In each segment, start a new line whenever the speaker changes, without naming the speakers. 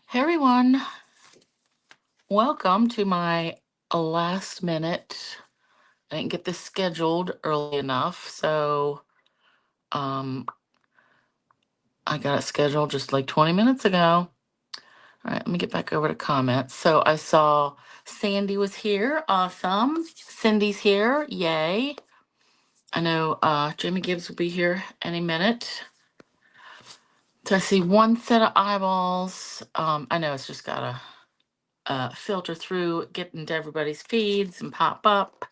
Hey everyone, welcome to my last minute. I didn't get this scheduled early enough, so um I got it scheduled just like 20 minutes ago. All right, let me get back over to comments. So I saw Sandy was here, awesome. Cindy's here, yay. I know Jamie Gibbs will be here any minute. So I see one set of eyeballs. I know it's just gotta filter through, get into everybody's feeds and pop up.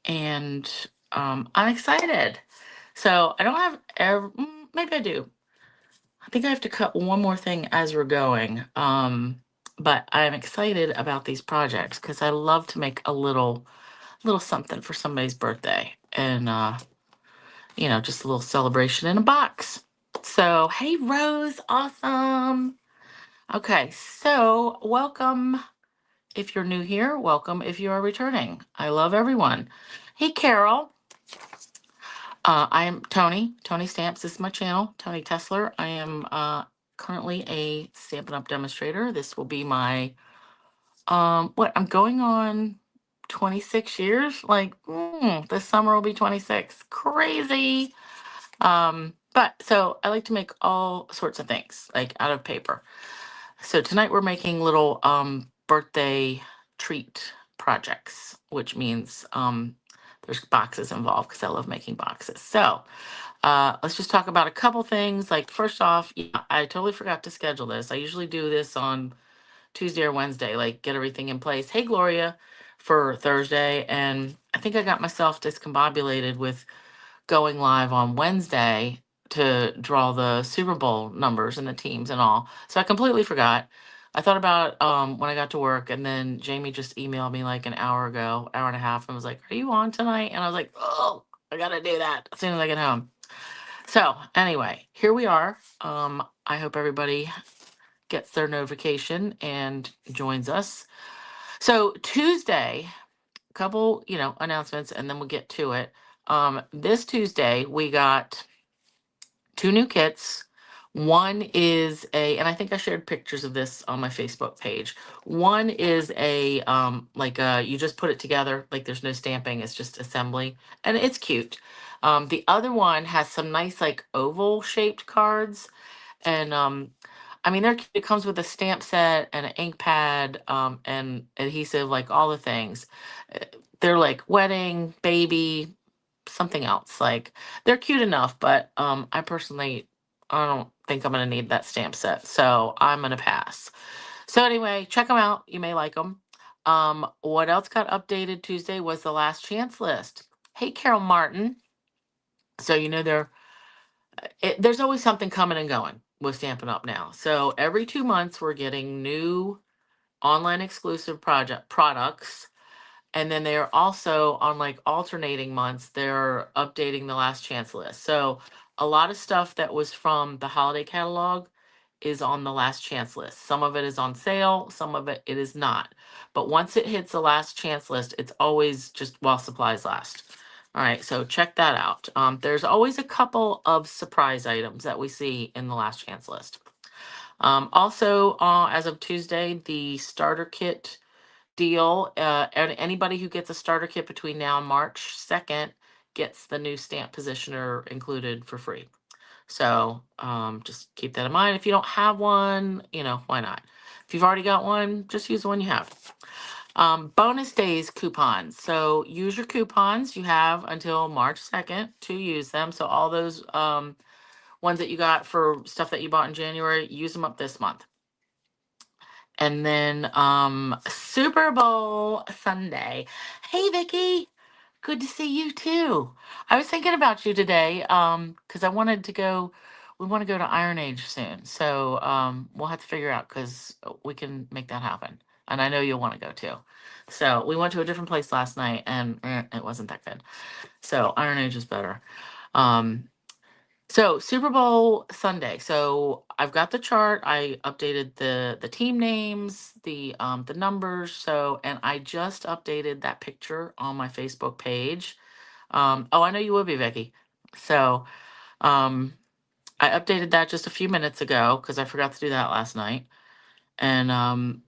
And I'm excited. So I don't have maybe I do. I think I have to cut one more thing as we're going. But I'm excited about these projects because I love to make a little something for somebody's birthday, and just a little celebration in a box. So hey Rose, awesome. Okay, so welcome. If you're new here, welcome. If you are returning, I love everyone. Hey Carol. I am Toni. ToniStamps is my channel. Toni Tessler. I am currently a Stampin' Up! Demonstrator. This will be my what I'm going on 26 years. Like this summer will be 26. Crazy. But so I like to make all sorts of things like out of paper. So tonight we're making little birthday treat projects, which means there's boxes involved because I love making boxes. So let's just talk about a couple things. Like first off, yeah, I totally forgot to schedule this. I usually do this on Tuesday or Wednesday, like get everything in place. Hey Gloria, for Thursday, and I think I got myself discombobulated with going live on Wednesday to draw the Super Bowl numbers and the teams and all. So I completely forgot. I thought about when I got to work, and then Jamie just emailed me like an hour ago, hour and a half, and was like, "Are you on tonight?" And I was like, "Oh, I gotta do that as soon as I get home." So anyway, here we are. I hope everybody gets their notification and joins us. So Tuesday, couple, announcements, and then we'll get to it. This Tuesday, we got two new kits. One is and I think I shared pictures of this on my Facebook page. One is you just put it together, like there's no stamping, it's just assembly, and it's cute. The other one has some nice, like, oval shaped cards, and I mean, it comes with a stamp set and an ink pad, and adhesive, like all the things. Uh, They're like wedding, baby, something else. Like they're cute enough, but I don't think I'm gonna need that stamp set, so I'm gonna pass. So anyway, check them out. You may like them. What else got updated Tuesday was the last chance list. Hey, Carol Martin. So there's always something coming and going with Stampin' Up! Now. So every 2 months, we're getting new online exclusive project products. And then they're also on like alternating months, they're updating the last chance list. So a lot of stuff that was from the holiday catalog is on the last chance list. Some of it is on sale, some of it is not. But once it hits the last chance list, it's always just while supplies last. All right, so check that out. There's always a couple of surprise items that we see in the last chance list. Also, as of Tuesday, the starter kit deal. And anybody who gets a starter kit between now and March 2nd gets the new stamp positioner included for free. So just keep that in mind. If you don't have one, why not? If you've already got one, just use the one you have. Bonus days coupons. So use your coupons. You have until March 2nd to use them. So all those ones that you got for stuff that you bought in January, use them up this month. And then Super Bowl Sunday. Hey Vicky, good to see you too. I was thinking about you today because we want to go to Iron Age soon. So we'll have to figure out because we can make that happen. And I know you'll want to go too. So we went to a different place last night and it wasn't that good. So Iron Age is better. Um, so Super Bowl Sunday. So I've got the chart. I updated the team names, the numbers. So, and I just updated that picture on my Facebook page. Oh, I know you will be, Vicky. So um I updated that just a few minutes ago because I forgot to do that last night. And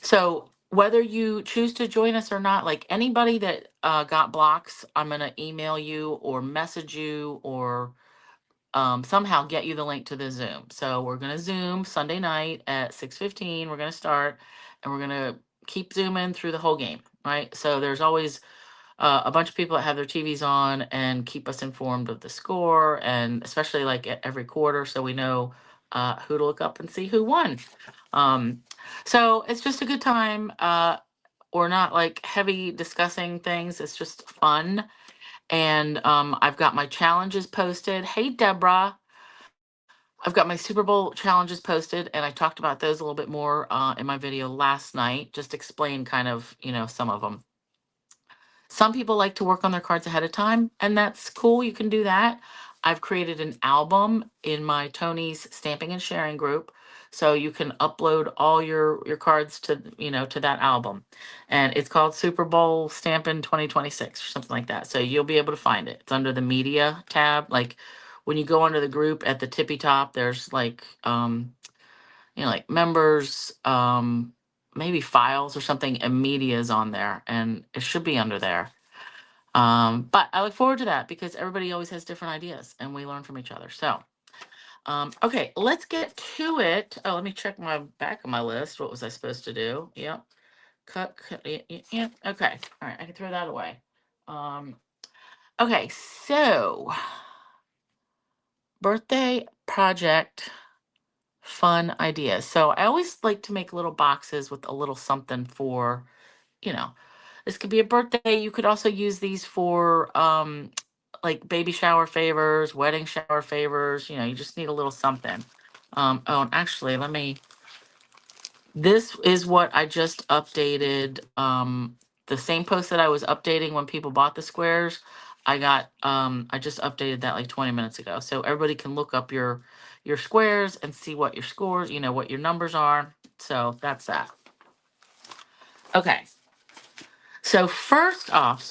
so whether you choose to join us or not, like anybody that got blocks, I'm going to email you or message you or somehow get you the link to the Zoom. So we're going to Zoom Sunday night at 6:15. We're going to start and we're going to keep zooming through the whole game, right? So there's always a bunch of people that have their TVs on and keep us informed of the score, and especially like at every quarter, so we know who to look up and see who won. Um, so it's just a good time. We're not like heavy discussing things. It's just fun. And I've got my challenges posted. Hey, Deborah. I've got my Super Bowl challenges posted, and I talked about those a little bit more in my video last night. Just explain kind of, some of them. Some people like to work on their cards ahead of time, and that's cool. You can do that. I've created an album in my Toni's stamping and sharing group, so you can upload all your cards to to that album, and it's called Super Bowl Stampin' 2026 or something like that. So you'll be able to find it. It's under the media tab. Like when you go under the group at the tippy top, there's like like members, maybe files or something, and media is on there, and it should be under there. But I look forward to that because everybody always has different ideas and we learn from each other. So, okay, let's get to it. Oh, let me check my back of my list. What was I supposed to do? Yep. Cut, yeah. Okay. All right. I can throw that away. Um, okay. So, birthday project fun ideas. So, I always like to make little boxes with a little something for, you know, this could be a birthday. You could also use these for like baby shower favors, wedding shower favors. You just need a little something. Oh, and actually, this is what I just updated. The same post that I was updating when people bought the squares. I just updated that like 20 minutes ago. So everybody can look up your squares and see what your scores, what your numbers are. So that's that. Okay. So first off,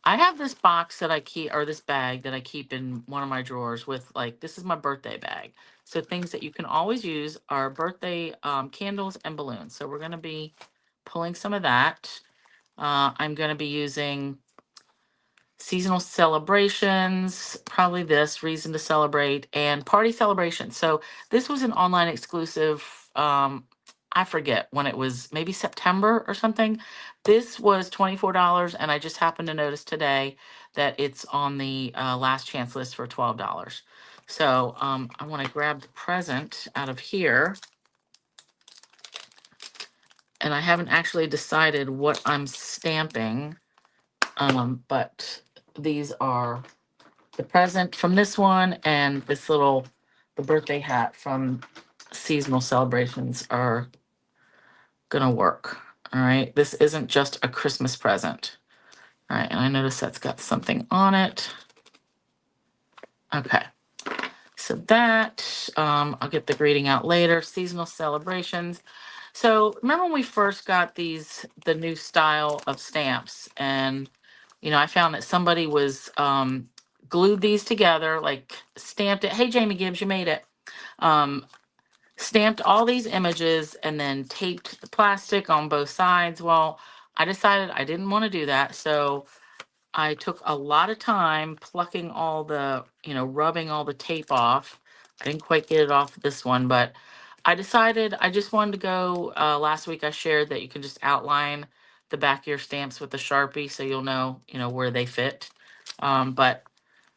I have this box that I keep, or this bag that I keep in one of my drawers with like, this is my birthday bag. So things that you can always use are birthday candles and balloons. So we're going to be pulling some of that. I'm going to be using seasonal celebrations, probably this reason to celebrate, and party celebrations. So this was an online exclusive. I forget when it was, maybe September or something. This was $24, and I just happened to notice today that it's on the last chance list for $12. So I want to grab the present out of here, and I haven't actually decided what I'm stamping, but these are the present from this one, and the birthday hat from seasonal celebrations are gonna work. All right, this isn't just a Christmas present. All right, and I notice that's got something on it. Okay, so that, I'll get the greeting out later. Seasonal celebrations. So remember when we first got the new style of stamps, and I found that somebody was glued these together, like stamped it. Hey, Jamie Gibbs, you made it. Um, Stamped all these images and then taped the plastic on both sides. Well, I decided I didn't want to do that. So I took a lot of time plucking all rubbing all the tape off. I didn't quite get it off this one, but I decided I just wanted to go. Last week I shared that you can just outline the back of your stamps with the Sharpie so you'll know, where they fit. But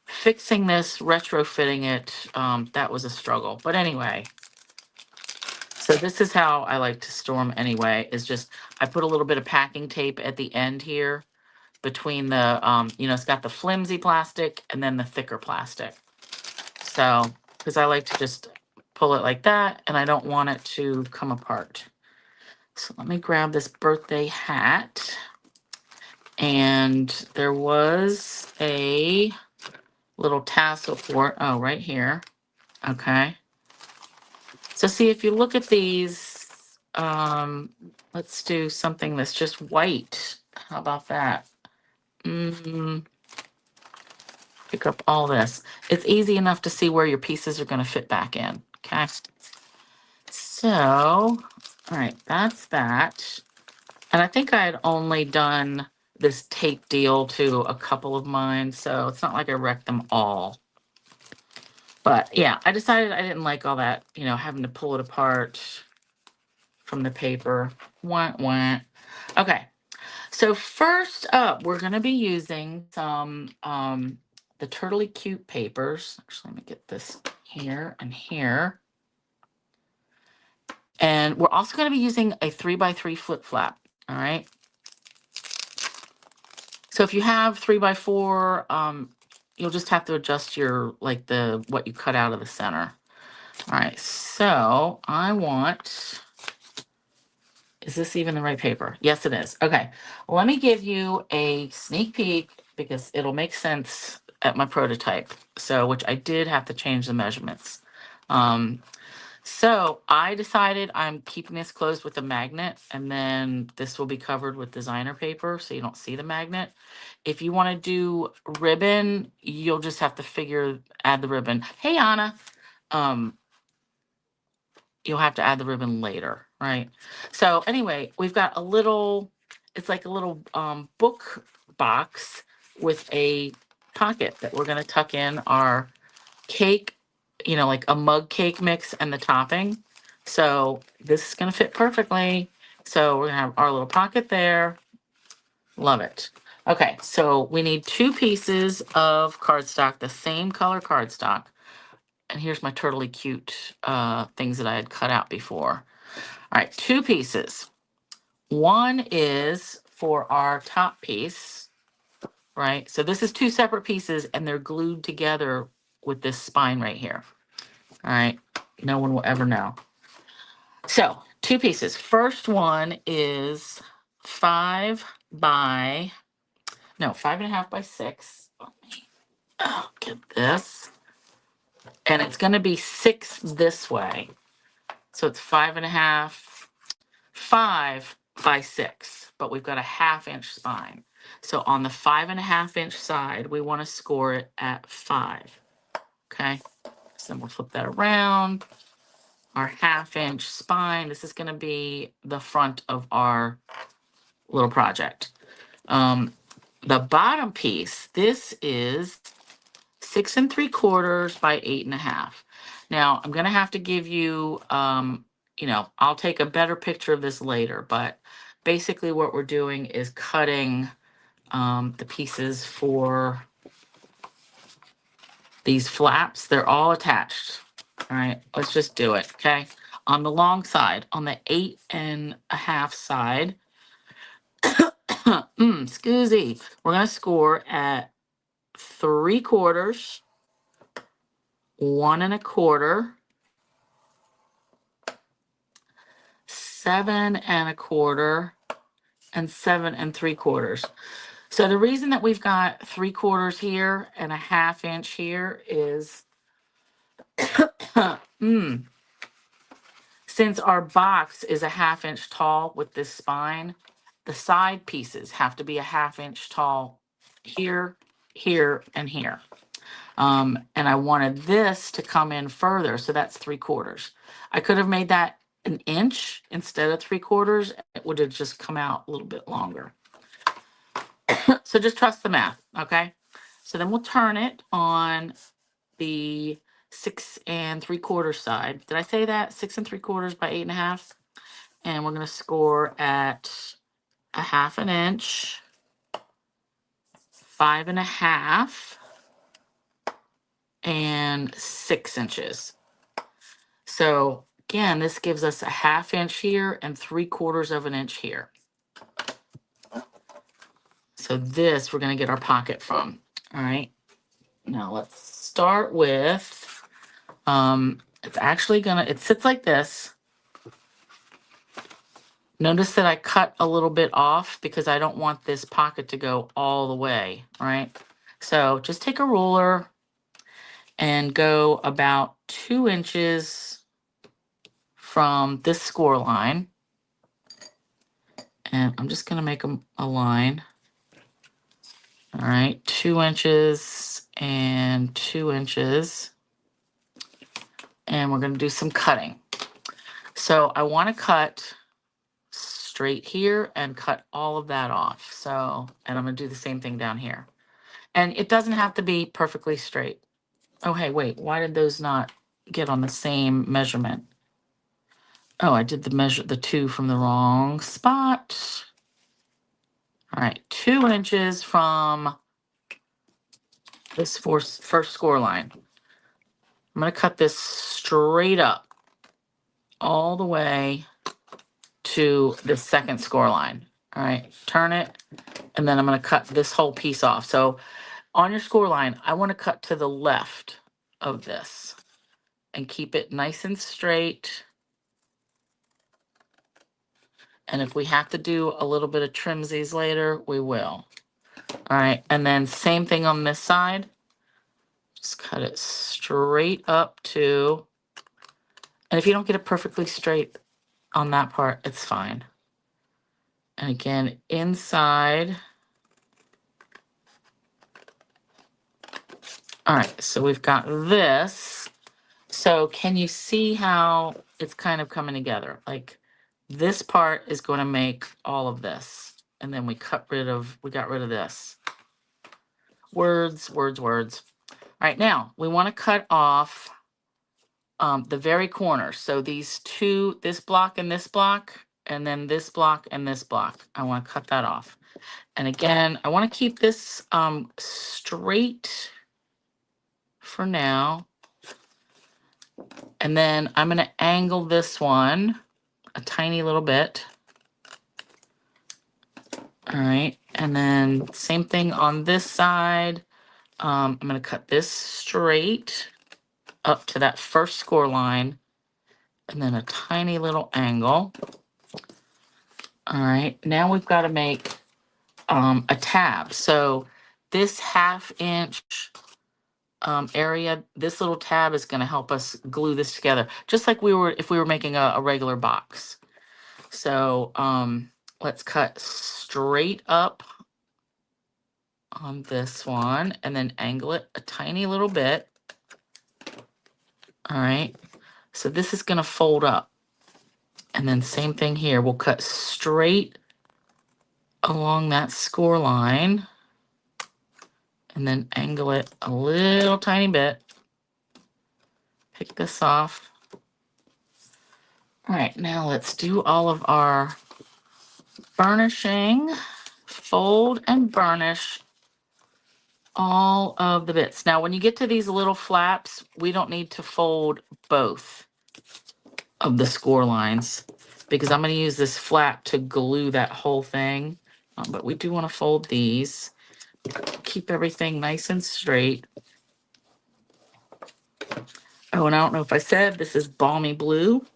fixing this, retrofitting it, that was a struggle. But anyway, so this is how I like to store them anyway, is just I put a little bit of packing tape at the end here between the, it's got the flimsy plastic and then the thicker plastic. So, because I like to just pull it like that and I don't want it to come apart. So let me grab this birthday hat. And there was a little tassel for it. Oh, right here. Okay. So see, if you look at these, let's do something that's just white. How about that? Pick up all this. It's easy enough to see where your pieces are going to fit back in. Okay. So All right, that's that. And I think I had only done this tape deal to a couple of mine, so it's not like I wrecked them all. But yeah, I decided I didn't like all that, having to pull it apart from the paper. Wah, wah. Okay, so first up, we're going to be using some the Turtly Cute papers. Actually, let me get this here and here. And we're also going to be using a 3x3 flip flap. All right. So if you have 3x4, you'll just have to adjust your, what you cut out of the center. All right. So I want, is this even the right paper? Yes, it is. Okay. Let me give you a sneak peek because it'll make sense at my prototype. So, which I did have to change the measurements. So I decided I'm keeping this closed with a magnet, and then this will be covered with designer paper so you don't see the magnet. If you want to do ribbon, you'll just have to add the ribbon. Hey, Anna. You'll have to add the ribbon later, right? So anyway, we've got a little, it's like a little book box with a pocket that we're going to tuck in our cake, like a mug cake mix and the topping. So this is going to fit perfectly. So we're going to have our little pocket there. Love it. Okay, so we need 2 pieces of cardstock, the same color cardstock. And here's my Turtly Cute things that I had cut out before. All right, 2 pieces. One is for our top piece, right? So this is 2 separate pieces and they're glued together with this spine right here. All right, no one will ever know. So 2 pieces. First one is 5.5 by 6. Let me get this. And it's going to be 6 this way. So it's 5.5, 5 by 6, but we've got a 1/2 inch spine. So on the 5.5 inch side, we want to score it at 5. Okay. So then we'll flip that around. Our 1/2 inch spine. This is going to be the front of our little project. The bottom piece, this is 6 3/4 by 8.5. Now I'm going to have to give you, I'll take a better picture of this later, but basically what we're doing is cutting the pieces for these flaps. They're all attached. All right, let's just do it. Okay. On the long side, on the 8.5 side, excuse, we're going to score at 3/4, 1 1/4, 7 1/4, and 7 3/4. So the reason that we've got 3/4 here and a 1/2 inch here is since our box is a 1/2 inch tall with this spine, the side pieces have to be a 1/2 inch tall here, here, and here. And I wanted this to come in further, so that's 3/4. I could have made that an inch instead of 3/4. It would have just come out a little bit longer. So just trust the math, okay? So then we'll turn it on the 6 3/4 side. Did I say that? 6 3/4 by 8.5. And we're going to score at a 1/2 inch, 5.5, and 6 inches. So again, this gives us a 1/2 inch here and 3/4 of an inch here. So this we're going to get our pocket from. All right. Now let's start with, it sits like this. Notice that I cut a little bit off because I don't want this pocket to go all the way, right? So just take a ruler and go about 2 inches from this score line. And I'm just going to make a line. All right, 2 inches and 2 inches. And we're going to do some cutting. So I want to cut straight here and cut all of that off. So, and I'm going to do the same thing down here. And it doesn't have to be perfectly straight. Oh, hey, wait, why did those not get on the same measurement? Oh, I did the two from the wrong spot. All right, 2 inches from this first score line. I'm going to cut this straight up all the way to the second score line. All right, turn it, and then I'm going to cut this whole piece off. So on your score line, I want to cut to the left of this and keep it nice and straight. And if we have to do a little bit of trimsies later, we will. All right, and then same thing on this side. Just cut it straight up to, and if you don't get it perfectly straight on that part, it's fine. And again, inside. All right, so we've got this. So can you see how it's kind of coming together? Like this part is going to make all of this. And then we got rid of this. Words, words, words. All right, now we want to cut off the very corner. So these two, this block, and then this block and this block. I want to cut that off. And again, I want to keep this straight for now. And then I'm going to angle this one a tiny little bit. All right, and then same thing on this side. I'm going to cut this straight up to that first score line, and then a tiny little angle. All right, now we've got to make a tab. So this 1/2 inch area, this little tab is going to help us glue this together, just like if we were making a regular box. So let's cut straight up on this one and then angle it a tiny little bit. All right, so this is going to fold up. And then same thing here, we'll cut straight along that score line and then angle it a little tiny bit. Pick this off. All right, now let's do all of our burnishing. Fold and burnish all of the bits. Now, when you get to these little flaps, we don't need to fold both of the score lines because I'm going to use this flap to glue that whole thing. But we do want to fold these. Keep everything nice and straight. Oh, and I don't know if I said this is balmy blue,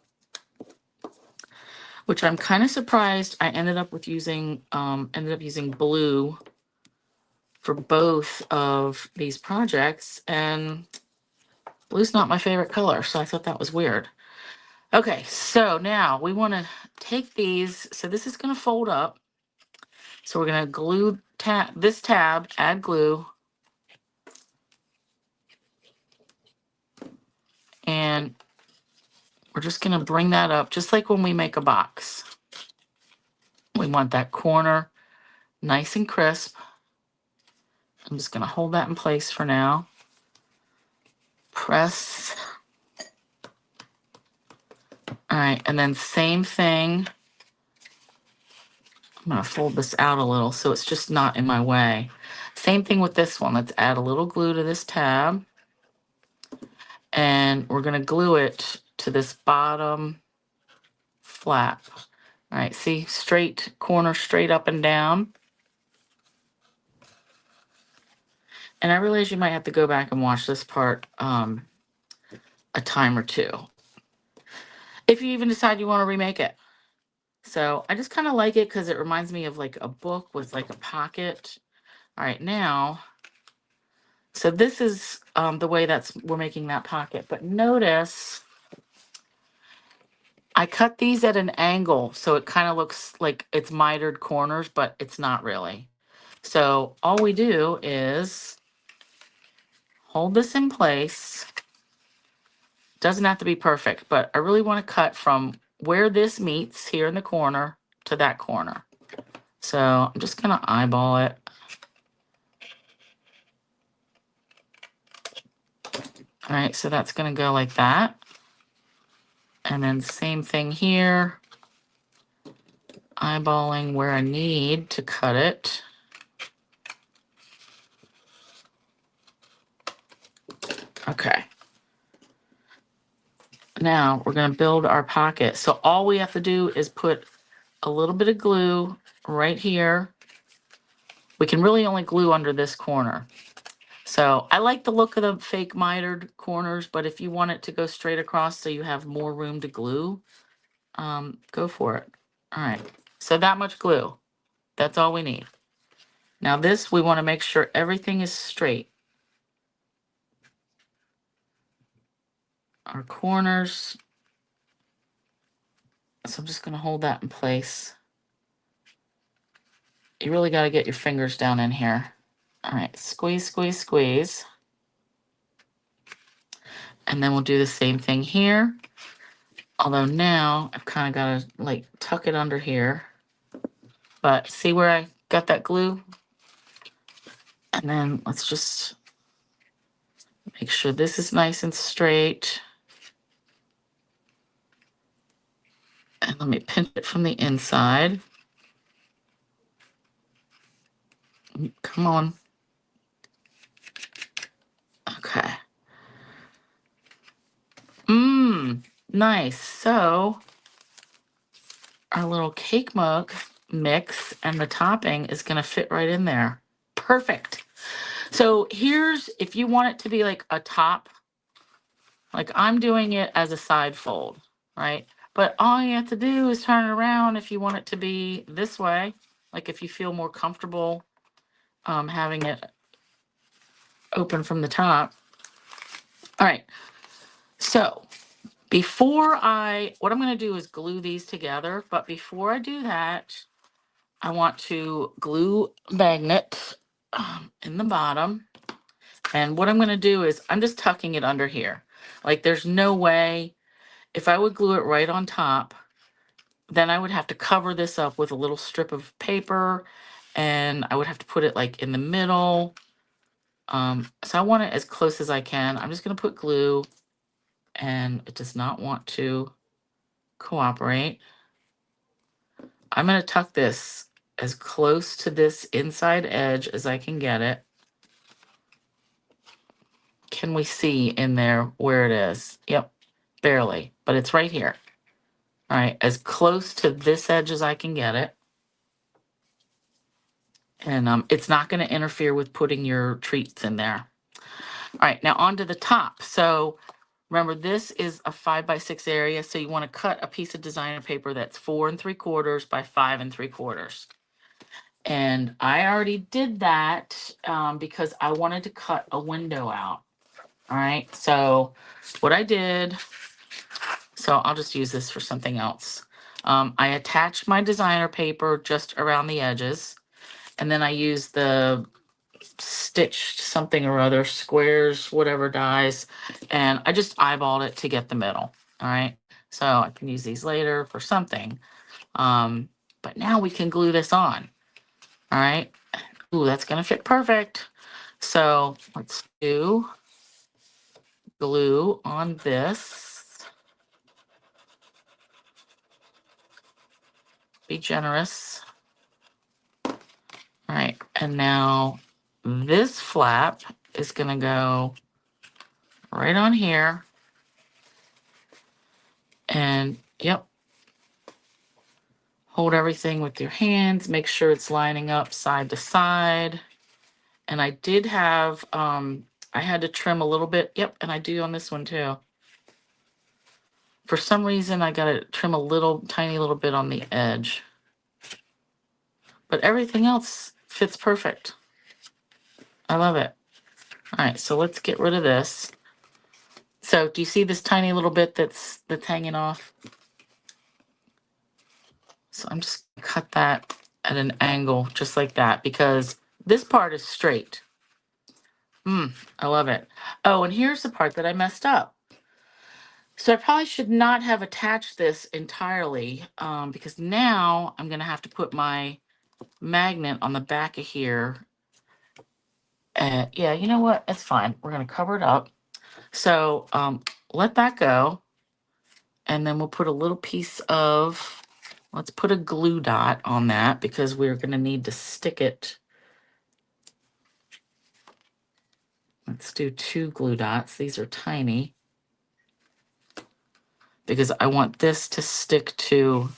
which I'm kind of surprised I ended up using blue for both of these projects, and blue's not my favorite color, so I thought that was weird. Okay, so now we want to take these. So this is going to fold up. So we're going to glue this tab, add glue, and we're just going to bring that up, just like when we make a box. We want that corner nice and crisp. I'm just going to hold that in place for now. Press. All right, and then same thing. I'm going to fold this out a little so it's just not in my way. Same thing with this one. Let's add a little glue to this tab. And we're going to glue it to this bottom flap. All right, see, straight corner, straight up and down. And I realize you might have to go back and watch this part a time or two, if you even decide you want to remake it. So I just kind of like it because it reminds me of like a book with like a pocket. All right, now, so this is the way we're making that pocket. But notice I cut these at an angle, so it kind of looks like it's mitered corners, but it's not really. So all we do is hold this in place. Doesn't have to be perfect, but I really want to cut from where this meets here in the corner to that corner. So I'm just gonna eyeball it. All right, so that's gonna go like that. And then same thing here, eyeballing where I need to cut it. Okay. Now we're gonna build our pocket. So all we have to do is put a little bit of glue right here. We can really only glue under this corner. So I like the look of the fake mitered corners, but if you want it to go straight across so you have more room to glue, go for it. All right, so that much glue, that's all we need. Now this, we want to make sure everything is straight. Our corners, so I'm just going to hold that in place. You really got to get your fingers down in here. All right, squeeze, squeeze, squeeze. And then we'll do the same thing here. Although now I've kind of got to like tuck it under here. But see where I got that glue? And then let's just make sure this is nice and straight. And let me pinch it from the inside. Come on. Okay. Nice. So our little cake mug mix and the topping is going to fit right in there. Perfect. So here's, if you want it to be like a top, like I'm doing it as a side fold, right? But all you have to do is turn it around if you want it to be this way. Like if you feel more comfortable having it open from the top. All right. So what I'm going to do is glue these together. But before I do that, I want to glue magnet in the bottom. And what I'm going to do is I'm just tucking it under here. Like there's no way, if I would glue it right on top, then I would have to cover this up with a little strip of paper and I would have to put it like in the middle. So I want it as close as I can. I'm just going to put glue and it does not want to cooperate. I'm going to tuck this as close to this inside edge as I can get it. Can we see in there where it is? Yep, barely, but it's right here. All right, as close to this edge as I can get it. And it's not going to interfere with putting your treats in there. All right, now onto the top. So remember, this is a 5x6 area, so you want to cut a piece of designer paper that's 4 3/4 by 5 3/4. And I already did that because I wanted to cut a window out. All right, so what I did, so I'll just use this for something else. I attached my designer paper just around the edges, and then I used the stitched something or other, squares, whatever dies, and I just eyeballed it to get the middle. All right, so I can use these later for something. But now we can glue this on. All right, ooh, that's gonna fit perfect. So let's do glue on this. Be generous. All right, and now this flap is gonna go right on here. And yep, hold everything with your hands, make sure it's lining up side to side. And I did have, I had to trim a little bit. Yep, and I do on this one too. For some reason, I got to trim a little, tiny little bit on the edge. But everything else fits perfect. I love it. All right, so let's get rid of this. So do you see this tiny little bit that's hanging off? So I'm just gonna cut that at an angle just like that because this part is straight. I love it. Oh, and here's the part that I messed up. So I probably should not have attached this entirely because now I'm going to have to put my magnet on the back of here. Yeah, you know what? It's fine. We're going to cover it up. So let that go. And then we'll put a little piece of, let's put a glue dot on that because we're going to need to stick it. Let's do 2 glue dots. These are tiny because I want this to stick to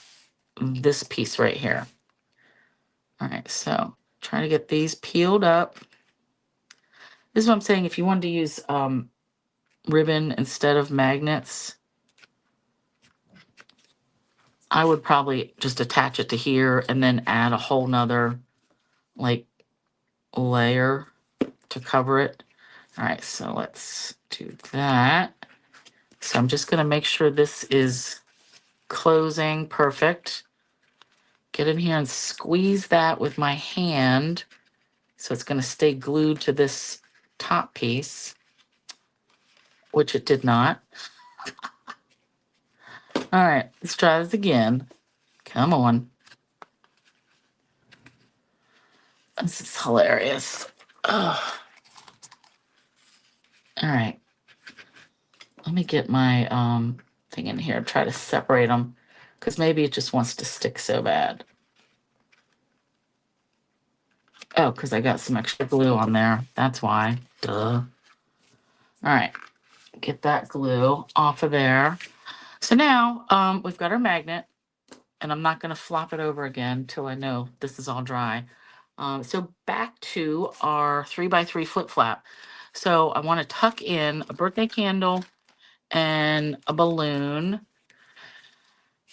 this piece right here. All right, so trying to get these peeled up. This is what I'm saying. If you wanted to use ribbon instead of magnets, I would probably just attach it to here and then add a whole nother like layer to cover it. All right, so let's do that. So I'm just going to make sure this is closing perfect. Get in here and squeeze that with my hand so it's going to stay glued to this top piece, which it did not. All right, let's try this again. Come on. This is hilarious. Ugh. All right. Let me get my thing in here, try to separate them because maybe it just wants to stick so bad. Oh, because I got some extra glue on there. That's why. Duh. All right. Get that glue off of there. So now we've got our magnet, and I'm not going to flop it over again until I know this is all dry. So back to our 3x3 flip flap. So I want to tuck in a birthday candle and a balloon.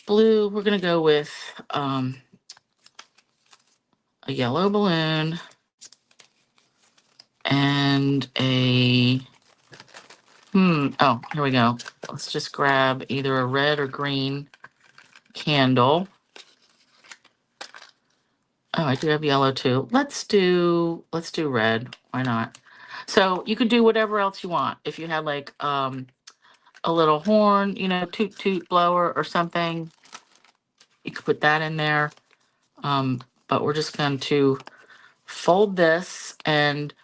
Blue, we're going to go with a yellow balloon and a, oh, here we go. Let's just grab either a red or green candle. Oh, I do have yellow too. Let's do red. Why not? So you could do whatever else you want. If you had like a little horn, you know, toot toot blower or something, you could put that in there. But we're just going to fold this, and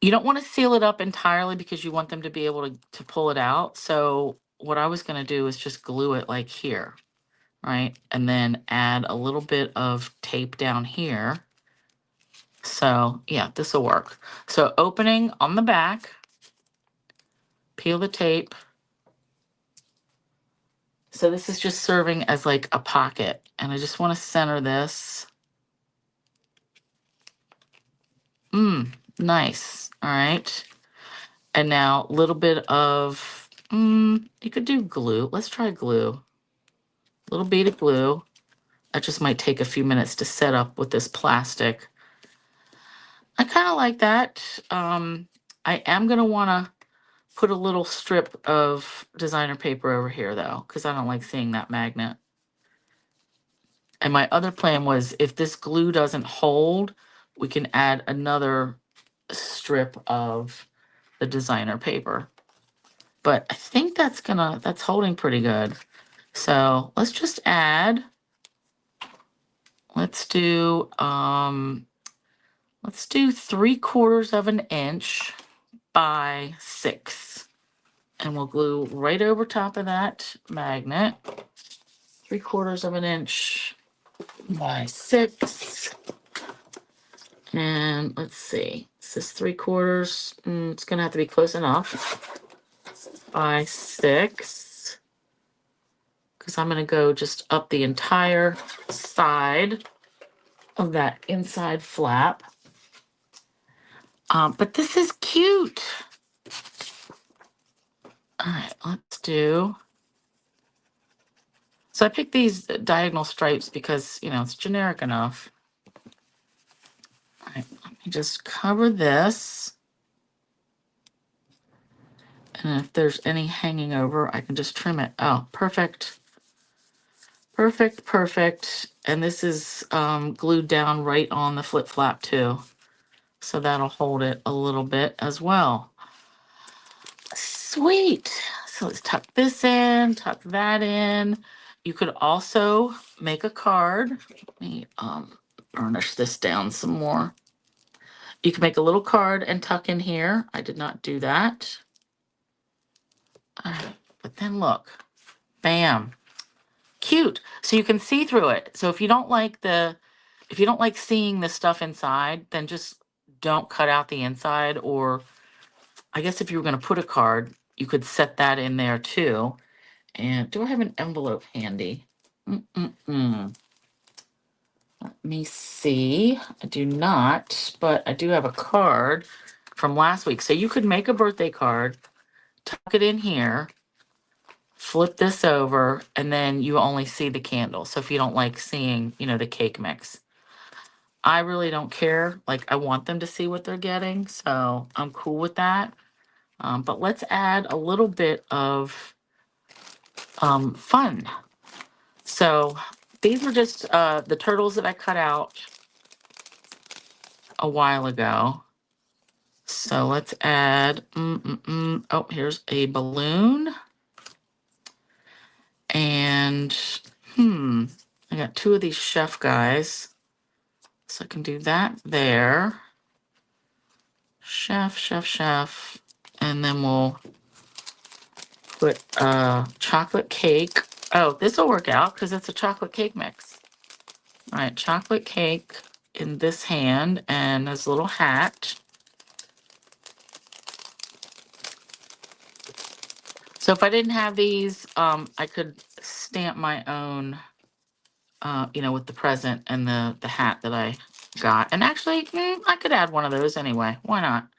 you don't want to seal it up entirely because you want them to be able to pull it out. So what I was going to do is just glue it like here, right? And then add a little bit of tape down here. So yeah, this will work. So opening on the back, peel the tape. So this is just serving as like a pocket, and I just want to center this. Nice. All right. And now a little bit of, you could do glue. Let's try glue. A little bead of glue. That just might take a few minutes to set up with this plastic. I kind of like that. I am going to want to put a little strip of designer paper over here though, because I don't like seeing that magnet. And my other plan was if this glue doesn't hold, we can add another strip of the designer paper. But I think that's holding pretty good. So let's just add, let's do 3/4 of an inch by 6. And we'll glue right over top of that magnet. 3/4 of an inch by 6. And let's see, is this 3/4? It's gonna have to be close enough. By 6. Because I'm gonna go just up the entire side of that inside flap. But this is cute. All right, let's do. So I picked these diagonal stripes because, you know, it's generic enough. All right, let me just cover this. And if there's any hanging over, I can just trim it. Oh, perfect. Perfect, perfect. And this is glued down right on the flip flap too. So that'll hold it a little bit as well. Sweet. So let's tuck this in, tuck that in. You could also make a card. Let me burnish this down some more. You can make a little card and tuck in here. I did not do that. All right, but then look, bam, cute. So you can see through it. So if you don't like seeing the stuff inside, then just don't cut out the inside. Or I guess if you were going to put a card, you could set that in there too. And do I have an envelope handy? Let me see. I do not, but I do have a card from last week. So you could make a birthday card, tuck it in here, flip this over, and then you only see the candle. So if you don't like seeing, the cake mix. I really don't care. Like, I want them to see what they're getting, so I'm cool with that. But let's add a little bit of fun. So these were just the turtles that I cut out a while ago. So let's add, oh, here's a balloon. And, I got 2 of these chef guys. So I can do that there. Chef, chef, chef. And then we'll put chocolate cake. Oh, this will work out because it's a chocolate cake mix. All right, chocolate cake in this hand and this little hat. So if I didn't have these, I could stamp my own, with the present and the hat that I got. And actually, I could add one of those anyway. Why not?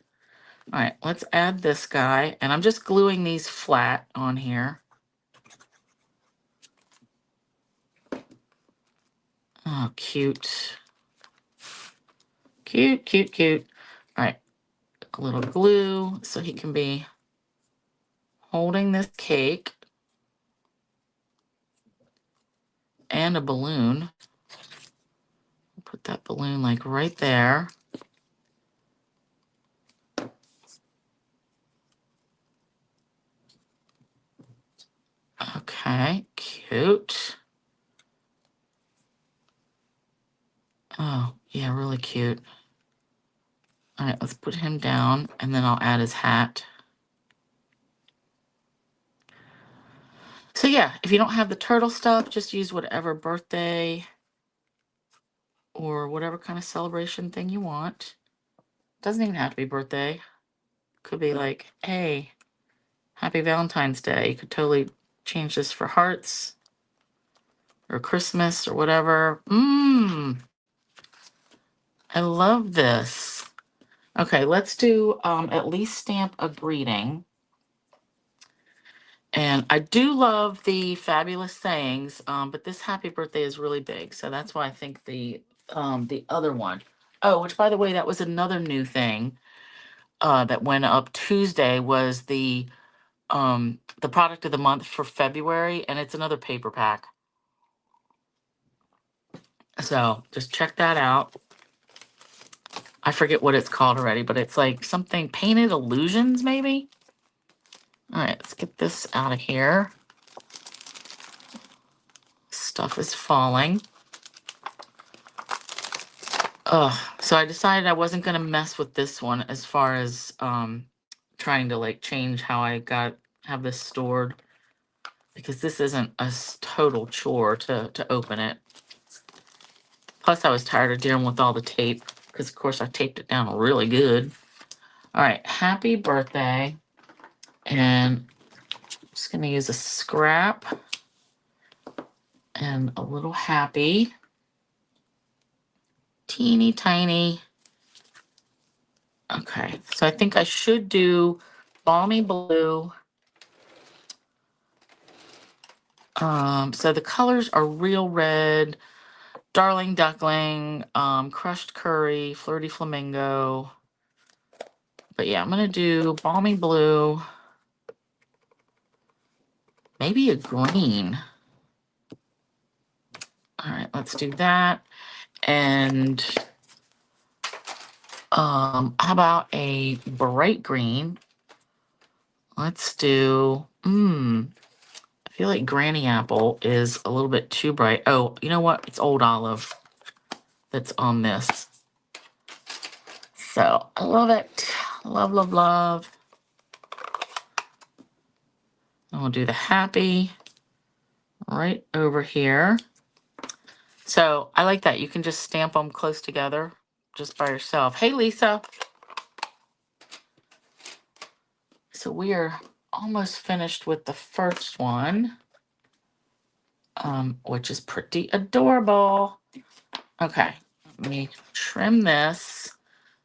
All right, let's add this guy. And I'm just gluing these flat on here. Oh, cute. Cute, cute, cute. All right, a little glue so he can be holding this cake. And a balloon. Put that balloon like right there. Okay, cute. Oh, yeah, really cute. All right, let's put him down and then I'll add his hat. So yeah, if you don't have the turtle stuff, just use whatever birthday or whatever kind of celebration thing you want. Doesn't even have to be birthday. Could be like, hey, happy Valentine's Day. You could totally change this for hearts or Christmas or whatever. I love this. Okay, let's do at least stamp a greeting. And I do love the fabulous sayings, but this happy birthday is really big. So that's why I think the other one. Oh, which by the way, that was another new thing that went up Tuesday was the product of the month for February, and it's another paper pack. So just check that out. I forget what it's called already, but it's like something Painted Illusions, maybe? All right, let's get this out of here. Stuff is falling. So I decided I wasn't going to mess with this one as far as trying to like change how I have this stored, because this isn't a total chore to open it. Plus I was tired of dealing with all the tape because of course I taped it down really good. All right, happy birthday. And I'm just going to use a scrap and a little happy. Teeny tiny. Okay, so I think I should do Balmy Blue. So the colors are Real Red, Darling Duckling, Crushed Curry, Flirty Flamingo. But yeah, I'm going to do Balmy Blue. Maybe a green. All right, let's do that. And how about a bright green? Let's do I feel like Granny Apple is a little bit too bright. Oh, you know what? It's Old Olive that's on this. So I love it. Love, love, love. And we'll do the happy right over here. So I like that. You can just stamp them close together just by yourself. Hey, Lisa. So we are almost finished with the first one, which is pretty adorable. Okay, let me trim this.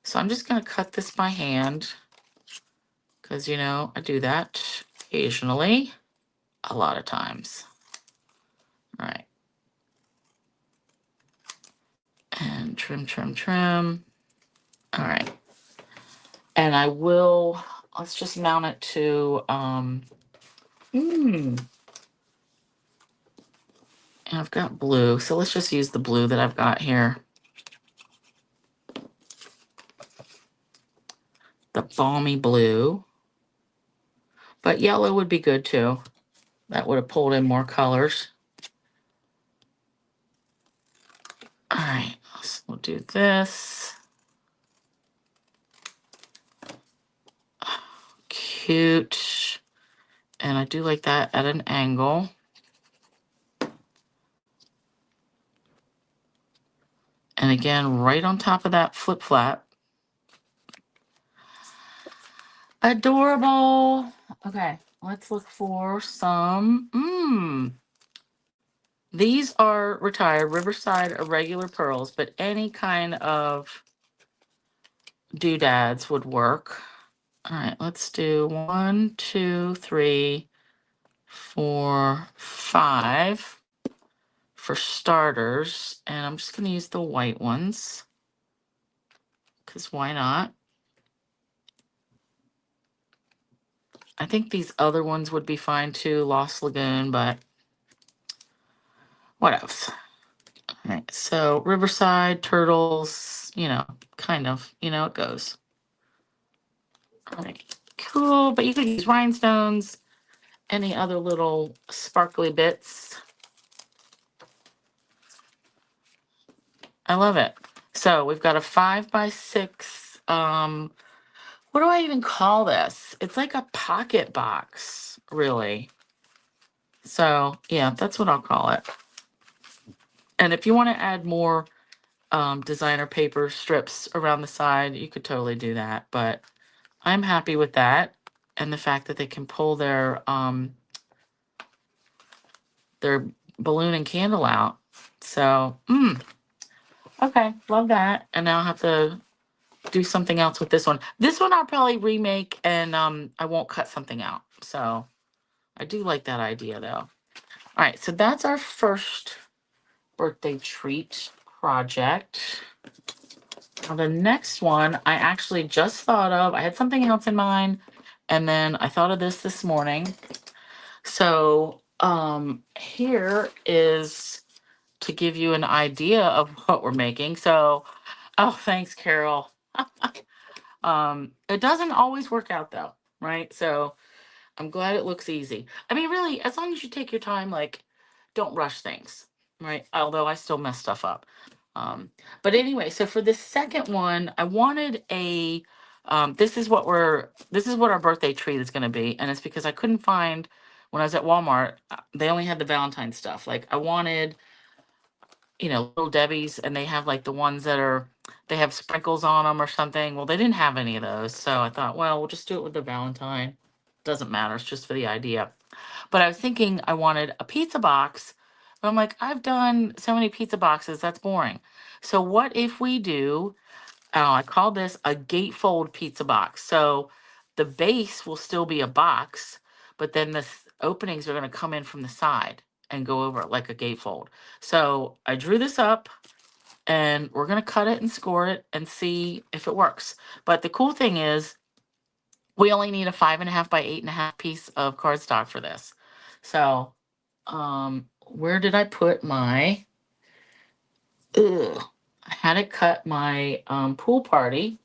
So I'm just going to cut this by hand because, you know, I do that occasionally, a lot of times. All right. And trim, trim, trim. All right. And I will, let's just mount it to, and I've got blue. So let's just use the blue that I've got here. The balmy blue. But yellow would be good too. That would have pulled in more colors. All right, so we'll do this. Cute. And I do like that at an angle. And again, right on top of that flip flap. Adorable. Okay, let's look for some. These are retired Riverside irregular pearls, but any kind of doodads would work. All right, let's do 1, 2, 3, 4, 5 for starters. And I'm just going to use the white ones because why not? I think these other ones would be fine too, Lost Lagoon, but what else? All right, so Riverside, turtles, you know, kind of, you know, it goes. All right, cool, but you could use rhinestones, any other little sparkly bits. I love it. So we've got a 5x6. What do I even call this? It's like a pocket box, really. So yeah, that's what I'll call it. And if you want to add more designer paper strips around the side, you could totally do that. But I'm happy with that, and the fact that they can pull their balloon and candle out. So okay, love that. And now I have to do something else with this one. This one I'll probably remake, and I won't cut something out. So I do like that idea though. All right, so that's our first birthday treat project. Now the next one I actually just thought of. I had something else in mind, and then I thought of this morning. So here is to give you an idea of what we're making. So, oh, thanks, Carol. It doesn't always work out though, right? So I'm glad it looks easy. I mean, really, as long as you take your time, like, don't rush things, right? Although I still mess stuff up. But anyway, so for this second one, I wanted a. This is what our birthday treat is going to be, and it's because I couldn't find when I was at Walmart. They only had the Valentine stuff. Like I wanted, you know, Little Debbie's, and they have like the ones that are they have sprinkles on them or something. Well, they didn't have any of those, so I thought, well, we'll just do it with the Valentine. Doesn't matter. It's just for the idea. But I was thinking I wanted a pizza box. But I'm like, I've done so many pizza boxes. That's boring. So what if we do, I call this a gatefold pizza box. So the base will still be a box, but then the openings are going to come in from the side and go over it like a gatefold. So I drew this up, and we're going to cut it and score it and see if it works. But the cool thing is, we only need a 5.5 by 8.5 piece of cardstock for this. So, where did I put my? Ugh, I had it cut my pool party.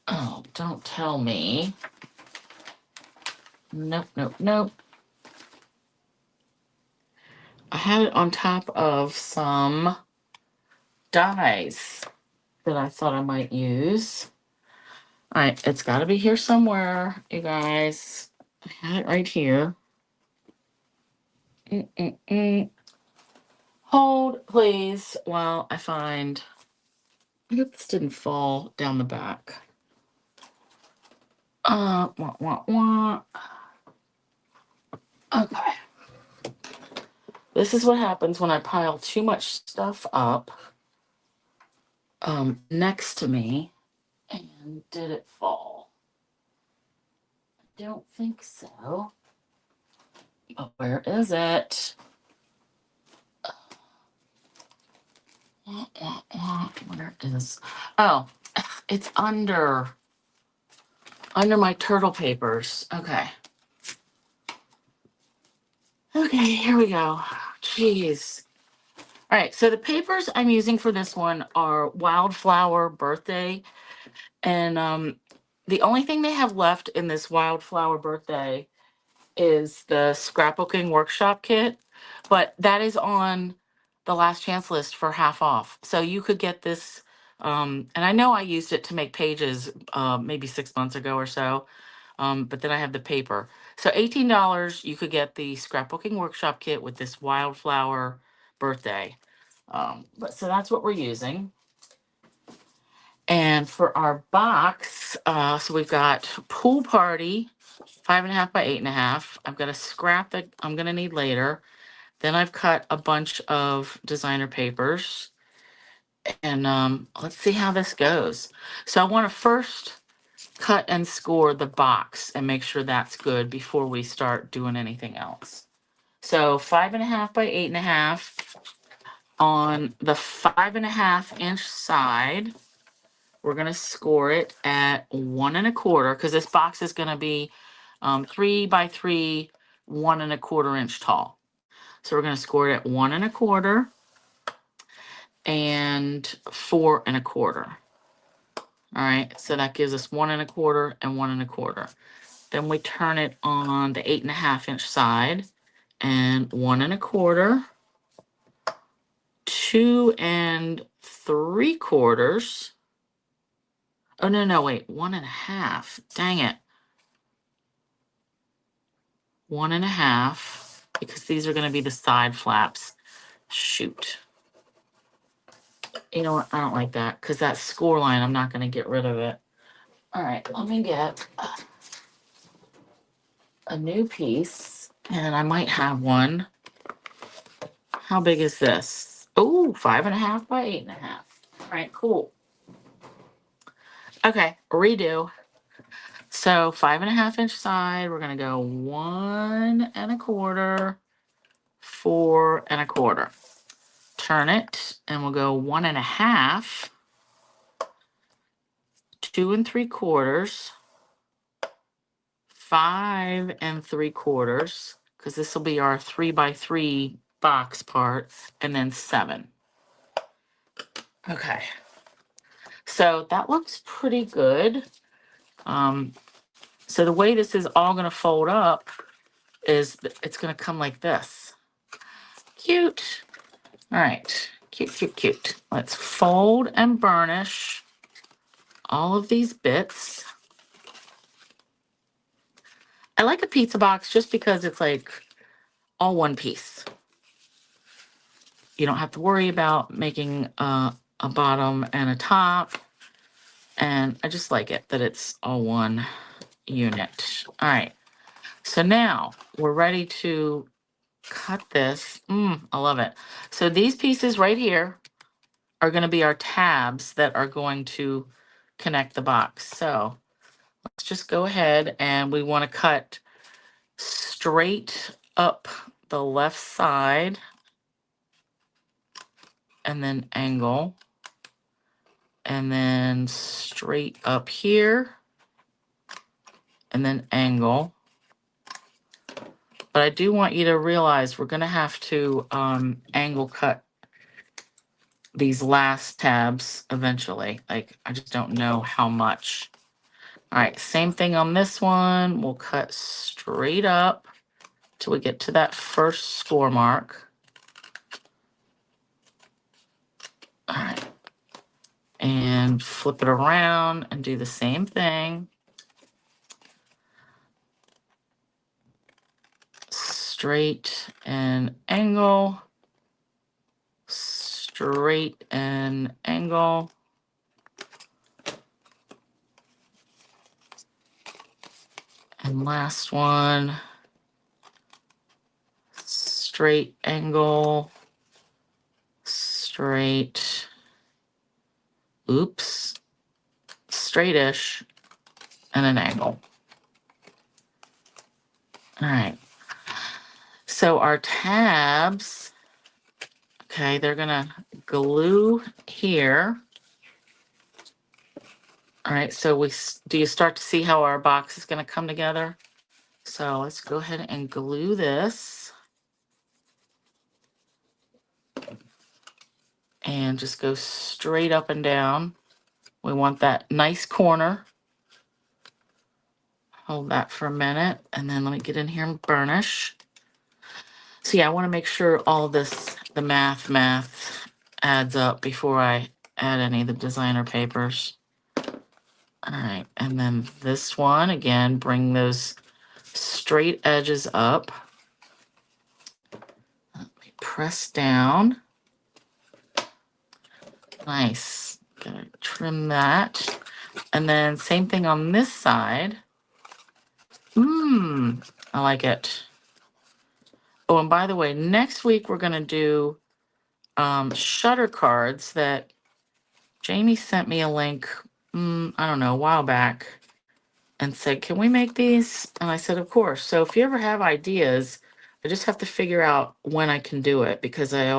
Oh, don't tell me. Nope, nope, nope. I had it on top of some dies that I thought I might use. All right, it's got to be here somewhere, you guys. I had it right here. Hold, please, while I find. I hope this didn't fall down the back. Wah, wah, wah. Okay. This is what happens when I pile too much stuff up next to me. And did it fall? I don't think so. But where is it? Where is? Oh, it's under my turtle papers. Okay. Okay, here we go. Jeez. All right, so the papers I'm using for this one are Wildflower Birthday. And the only thing they have left in this Wildflower Birthday is the scrapbooking workshop kit, but that is on the last chance list for half off. So you could get this, and I know I used it to make pages maybe 6 months ago or so, but then I have the paper. So $18, you could get the scrapbooking workshop kit with this Wildflower Birthday. But so that's what we're using. And for our box, so we've got Pool Party, 5.5 by 8.5. I've got a scrap that I'm going to need later. Then I've cut a bunch of designer papers. And let's see how this goes. So I want to first cut and score the box and make sure that's good before we start doing anything else. So 5.5 by 8.5 on the 5.5 inch side. We're going to score it at 1.25 because this box is going to be 3 by 3, 1.25 inch tall. So we're going to score it at 1.25 and 4.25. All right, so that gives us 1.25 and 1.25. Then we turn it on the 8.5 inch side and 1.25, 2.75. Oh, no, wait, 1.5. Dang it. 1.5, because these are going to be the side flaps. Shoot. You know what? I don't like that because that score line, I'm not going to get rid of it. All right, let me get a new piece, and I might have one. How big is this? Oh, 5.5 by 8.5. All right, cool. Okay, redo. So 5.5 inch side, we're going to go 1.25, 4.25. Turn it, and we'll go 1.5, 2.75, 5.75, because this will be our 3 by 3 box part, and then 7. Okay. So that looks pretty good. So the way this is all going to fold up is it's going to come like this. Cute. All right. Cute, cute, cute. Let's fold and burnish all of these bits. I like a pizza box just because it's like all one piece. You don't have to worry about making a bottom and a top. And I just like it that it's all one unit. All right. So now we're ready to cut this. I love it. So these pieces right here are going to be our tabs that are going to connect the box. So let's just go ahead, and we want to cut straight up the left side and then angle, and then straight up here and then angle. But I do want you to realize we're going to have to angle cut these last tabs eventually. Like, I just don't know how much. All right, same thing on this one. We'll cut straight up till we get to that first score mark. All right. And flip it around and do the same thing. Straight and angle. Straight and angle. And last one. Straight angle. Straight. Oops. Straightish. And an angle. All right. So our tabs, okay, they're gonna glue here. All right, so do you start to see how our box is gonna come together? So let's go ahead and glue this. And just go straight up and down. We want that nice corner. Hold that for a minute, and then let me get in here and burnish. So yeah, I want to make sure all this, the math adds up before I add any of the designer papers. All right, and then this one, again, bring those straight edges up. Let me press down. Nice. Gonna trim that. And then same thing on this side. I like it. Oh, and by the way, next week we're gonna do shutter cards that Jamie sent me a link, I don't know, a while back, and said, can we make these? And I said, of course. So if you ever have ideas, I just have to figure out when I can do it, because I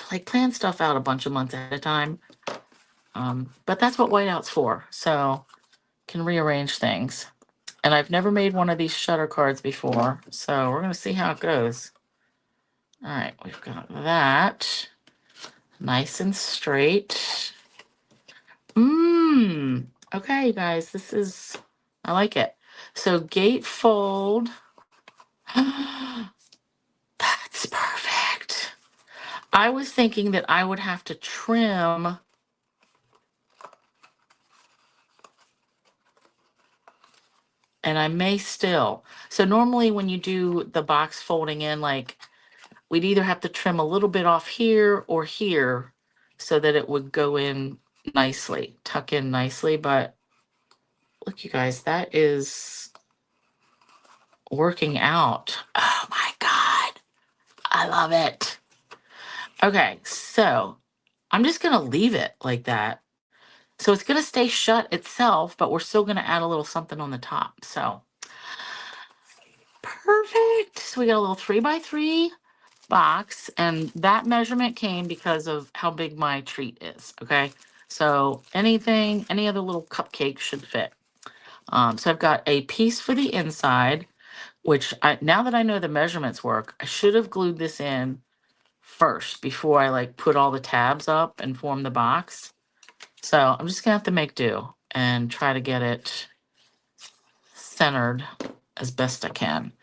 like plan stuff out a bunch of months at a time. But that's what whiteout's for. So can rearrange things. And I've never made one of these shutter cards before, so we're gonna see how it goes. All right, we've got that nice and straight. Okay, you guys, I like it. So gatefold. That's perfect. I was thinking that I would have to trim and I may still. So normally when you do the box folding in, like we'd either have to trim a little bit off here or here so that it would go in nicely, tuck in nicely. But look, you guys, that is working out. Oh my God. I love it. Okay, so I'm just going to leave it like that. So it's going to stay shut itself, but we're still going to add a little something on the top. So perfect. So we got a little 3x3 box, and that measurement came because of how big my treat is. Okay, so any other little cupcake should fit. So I've got a piece for the inside, which now that I know the measurements work, I should have glued this in first before I like put all the tabs up and form the box. So I'm just gonna have to make do and try to get it centered as best I can.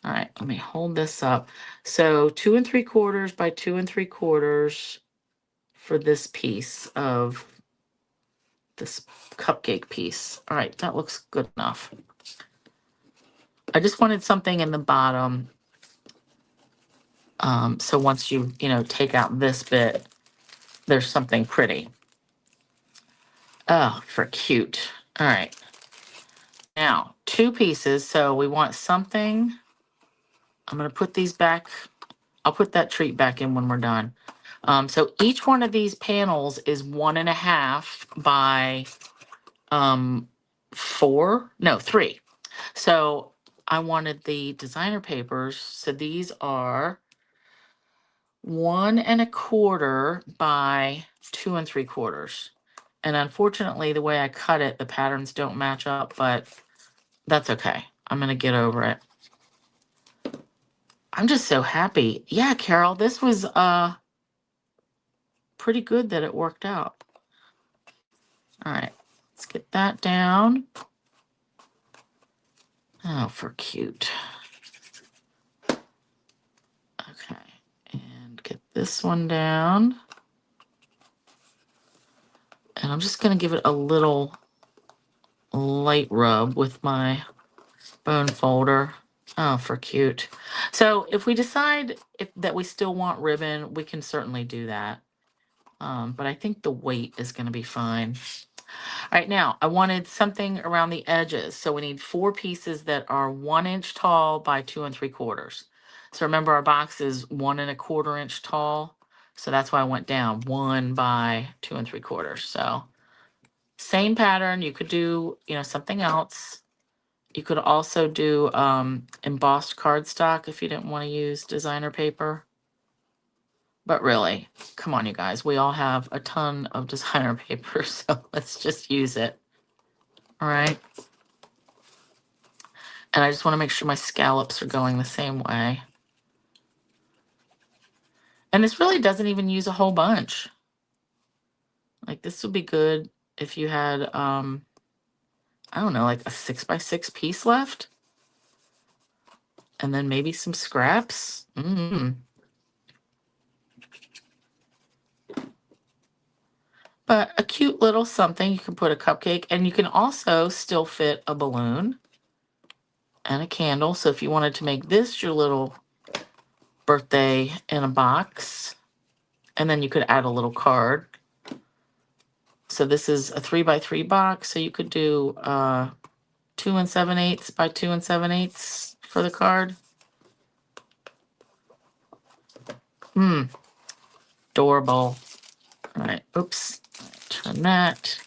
All right, let me hold this up. So 2 3/4 by 2 3/4 for this piece of this cupcake piece. All right, that looks good enough. I just wanted something in the bottom. So once you take out this bit, there's something pretty. Oh, for cute. All right. Now, 2 pieces. So we want something. I'm going to put these back. I'll put that treat back in when we're done. So each one of these panels is 1.5 by 3. So I wanted the designer papers. So these are 1 1/4 by 2 3/4. And unfortunately, the way I cut it, the patterns don't match up, but that's okay. I'm going to get over it. I'm just so happy. Yeah, Carol, this was pretty good that it worked out. All right, let's get that down. Oh, for cute. Okay, and get this one down. And I'm just going to give it a little light rub with my bone folder. Oh, for cute. So if we decide that we still want ribbon, we can certainly do that. But I think the weight is going to be fine. All right, now I wanted something around the edges. So we need 4 pieces that are 1 inch tall by 2 3/4. So remember our box is 1 1/4 inch tall. So that's why I went down 1 by 2 3/4. So same pattern. You could do, something else. You could also do embossed cardstock if you didn't want to use designer paper. But really, come on, you guys. We all have a ton of designer paper, so let's just use it. All right. And I just want to make sure my scallops are going the same way. And this really doesn't even use a whole bunch. Like this would be good if you had, I don't know, like a 6 by 6 piece left. And then maybe some scraps. But a cute little something. You can put a cupcake, and you can also still fit a balloon and a candle. So if you wanted to make this your little birthday in a box, and then you could add a little card. So this is a 3 by 3 box. So you could do 2 7/8 by 2 7/8 for the card. Adorable. All right. Oops. Turn that.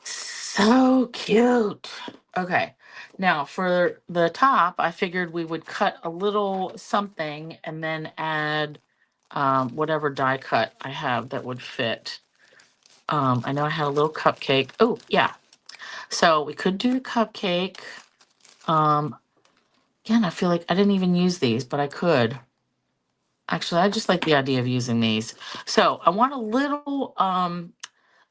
So cute. Okay. Now for the top, I figured we would cut a little something and then add whatever die cut I have that would fit. I know I had a little cupcake. Oh, yeah. So we could do the cupcake. Again, I feel like I didn't even use these, but I could. Actually, I just like the idea of using these. So I want a little,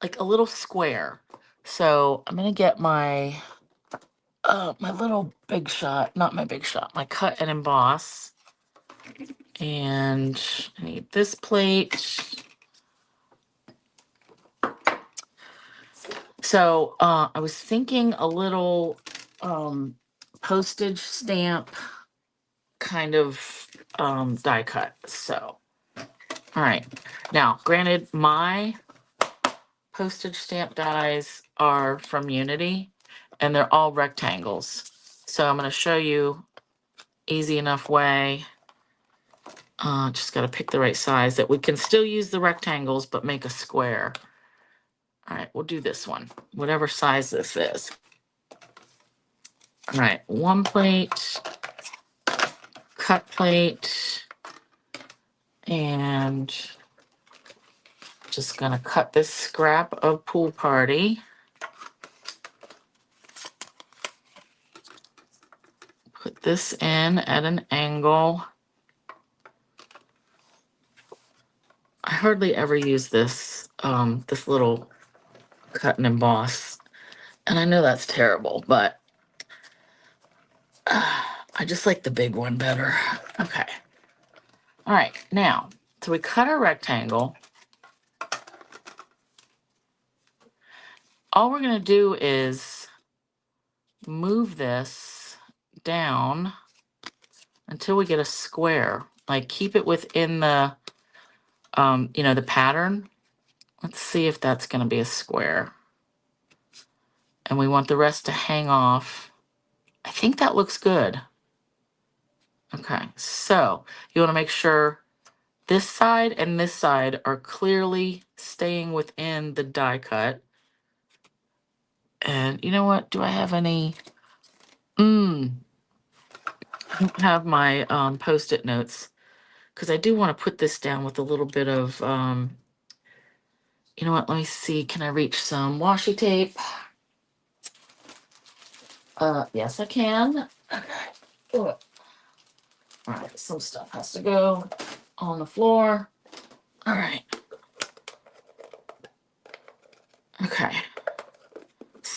like a little square. So I'm gonna get my little Big Shot, not my Big Shot, my cut and emboss. And I need this plate. So I was thinking a little postage stamp kind of die cut. So, all right. Now, granted, my postage stamp dies are from Unity, and they're all rectangles. So I'm going to show you easy enough way. Just got to pick the right size that we can still use the rectangles, but make a square. All right, we'll do this one, whatever size this is. All right, 1 plate, cut plate, and just gonna cut this scrap of pool party. Put this in at an angle. I hardly ever use this, this little cut and emboss. And I know that's terrible, but I just like the big one better. Okay. All right, now, so we cut our rectangle. All we're gonna do is move this down until we get a square. Like keep it within the, the pattern. Let's see if that's gonna be a square. And we want the rest to hang off. I think that looks good. Okay, so you wanna make sure this side and this side are clearly staying within the die cut. And you know what? Do I have any? I don't have my Post-it notes because I do want to put this down with a little bit of, you know what? Let me see. Can I reach some washi tape? Yes, I can. Okay. All right, some stuff has to go on the floor. All right. Okay.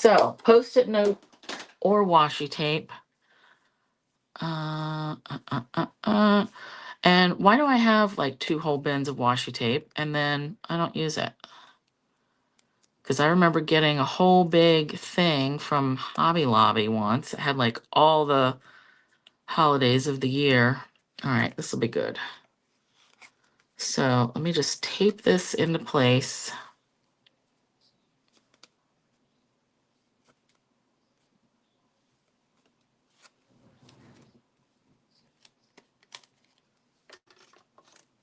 So Post-it note or washi tape. And why do I have like 2 whole bins of washi tape and then I don't use it? Because I remember getting a whole big thing from Hobby Lobby once. It had like all the holidays of the year. All right, this will be good. So let me just tape this into place.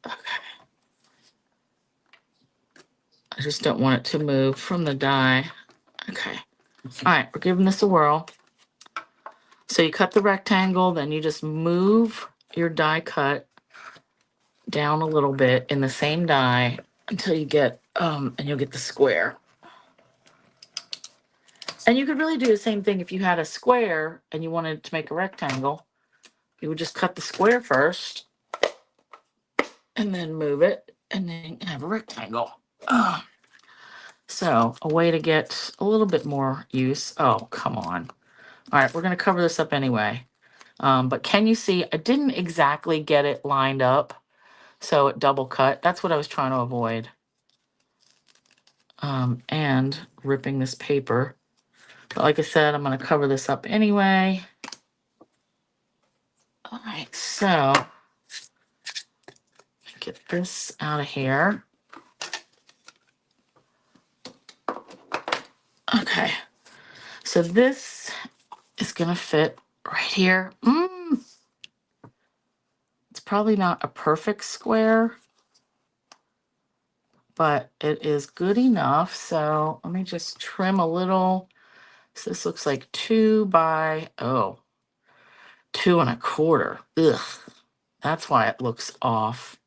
Okay. I just don't want it to move from the die. Okay. All right, we're giving this a whirl. So you cut the rectangle, then you just move your die cut down a little bit in the same die until you get, and you'll get the square. And you could really do the same thing if you had a square and you wanted to make a rectangle. You would just cut the square first and then move it and then have a rectangle. So a way to get a little bit more use. Oh, come on. All right, we're going to cover this up anyway. But can you see, I didn't exactly get it lined up, so it double cut. That's what I was trying to avoid. And ripping this paper. But like I said, I'm going to cover this up anyway. All right, so get this out of here. Okay, so this is going to fit right here. It's probably not a perfect square, but it is good enough. So let me just trim a little. So this looks like 2 by, 2¼ Ugh, that's why it looks off.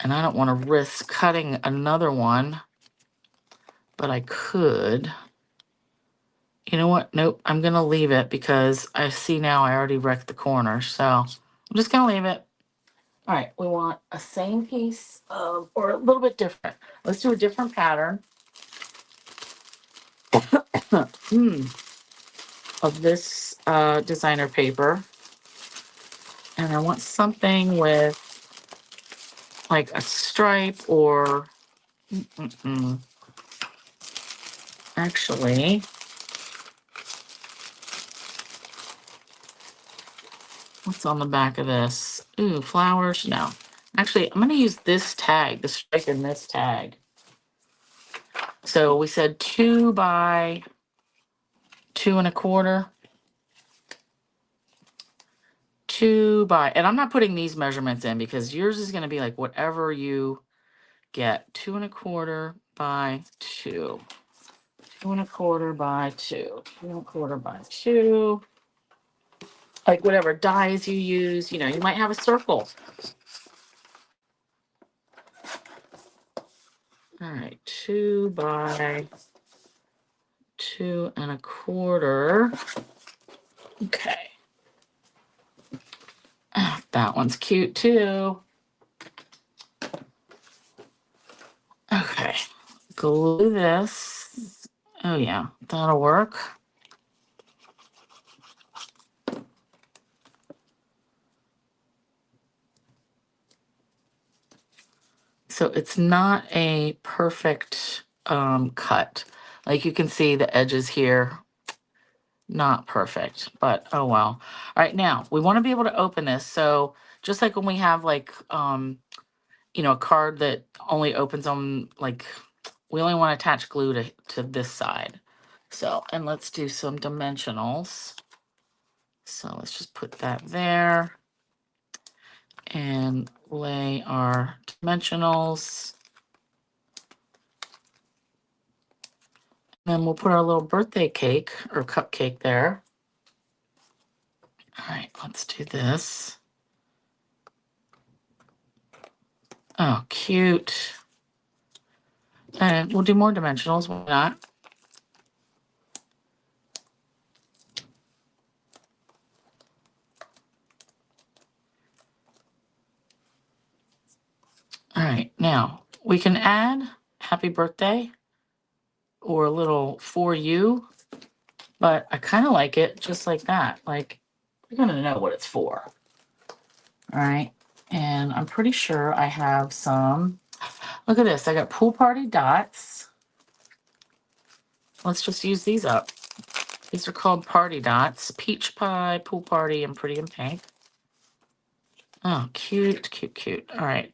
And I don't want to risk cutting another one, but I could. You know what? Nope, I'm going to leave it because I see now I already wrecked the corner. So I'm just going to leave it. All right, we want a same piece of, or a little bit different. Let's do a different pattern of this designer paper. And I want something with like a stripe or, actually, what's on the back of this? Ooh, flowers? No. Actually, I'm going to use this tag, the stripe in this tag. So we said 2 by 2¼ 2 by, and I'm not putting these measurements in because yours is going to be like whatever you get. 2¼ by 2. 2¼ by 2. 2¼ by 2. Like whatever dies you use, you know, you might have a circle. All right, 2 by 2¼ Okay. That one's cute too. Okay. Glue this. Oh yeah, that'll work. So it's not a perfect cut. Like you can see the edges here, not perfect, but oh well. All right, now we want to be able to open this. So just like when we have like, you know, a card that only opens on like, we only want to attach glue to this side. So, and let's do some dimensionals. So let's just put that there and lay our dimensionals. Then we'll put our little birthday cake or cupcake there. All right, let's do this. Oh, cute. And we'll do more dimensionals, why not? All right, now we can add happy birthday or a little for you. but I kind of like it just like that. Like, you're gonna know what it's for. All right. And I'm pretty sure I have some. Look at this. I got pool party dots. Let's just use these up. These are called party dots. Peach pie, pool party, and pretty in pink. Oh, cute, cute, cute. All right.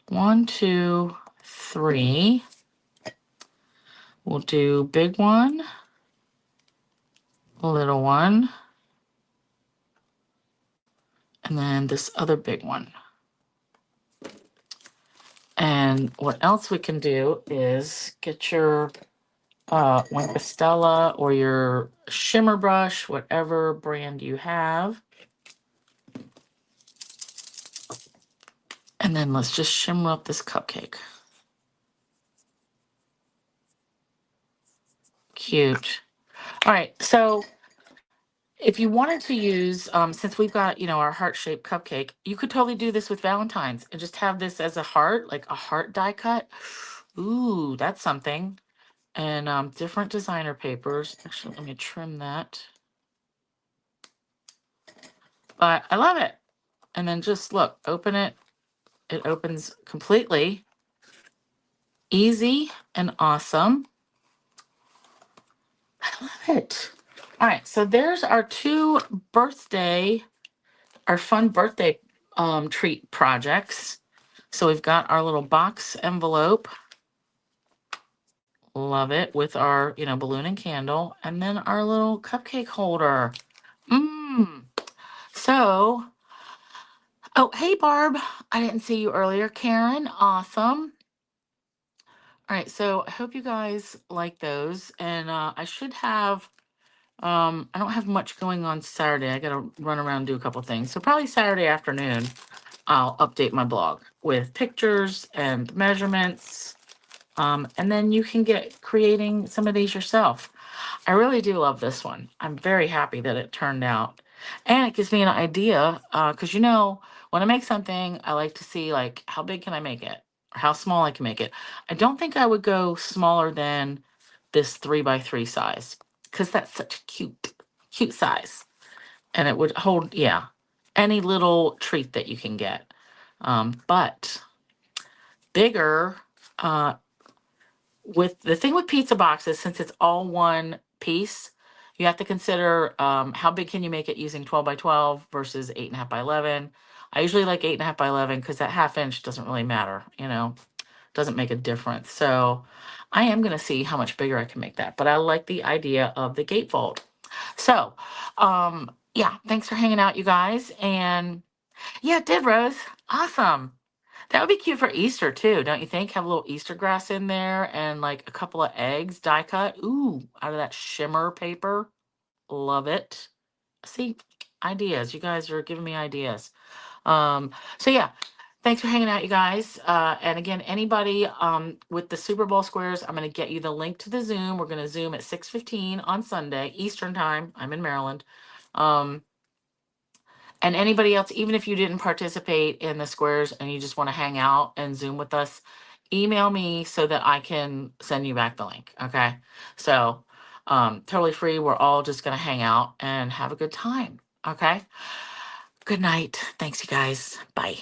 1, 2, 3. We'll do big one, little one, and then this other big one. And what else we can do is get your Wink Stella or your shimmer brush, whatever brand you have. And then let's just shimmer up this cupcake. Cute. All right, so if you wanted to use, since we've got, our heart-shaped cupcake, you could totally do this with Valentine's and just have this as a heart, like a heart die cut. Ooh, that's something. And different designer papers. Actually, let me trim that. But I love it. And then just look, open it. It opens completely. Easy and awesome. I love it. All right, so there's our our fun birthday treat projects. So we've got our little box envelope. Love it, with our, balloon and candle, and then our little cupcake holder. Mmm. So, oh, hey, Barb. I didn't see you earlier. Karen, awesome. All right, so I hope you guys like those. And I should have, I don't have much going on Saturday. I got to run around and do a couple things. So probably Saturday afternoon, I'll update my blog with pictures and measurements. And then you can get creating some of these yourself. I really do love this one. I'm very happy that it turned out. And it gives me an idea, because when I make something, I like to see like how big can I make it or how small I can make it. I don't think I would go smaller than this 3x3 size, because that's such a cute, cute size. And it would hold, yeah, any little treat that you can get. But bigger, uh, with the thing with pizza boxes, since it's all one piece, you have to consider how big can you make it using 12 by 12 versus 8.5 by 11. I usually like 8.5 by 11 because that half inch doesn't really matter, doesn't make a difference. So I am going to see how much bigger I can make that, but I like the idea of the gatefold. So, yeah, thanks for hanging out, you guys. And yeah, it did, Rose. Awesome. That would be cute for Easter too, don't you think? Have a little Easter grass in there and like a couple of eggs die cut. Ooh, out of that shimmer paper. Love it. See, ideas. You guys are giving me ideas. So yeah, thanks for hanging out, you guys. And again, anybody with the Super Bowl squares, I'm going to get you the link to the Zoom. We're going to Zoom at 6:15 on Sunday, Eastern time. I'm in Maryland. Um, and anybody else, even if you didn't participate in the squares and you just want to hang out and Zoom with us, email me so that I can send you back the link. Okay. So, totally free. We're all just going to hang out and have a good time. Okay. Good night. Thanks, you guys. Bye.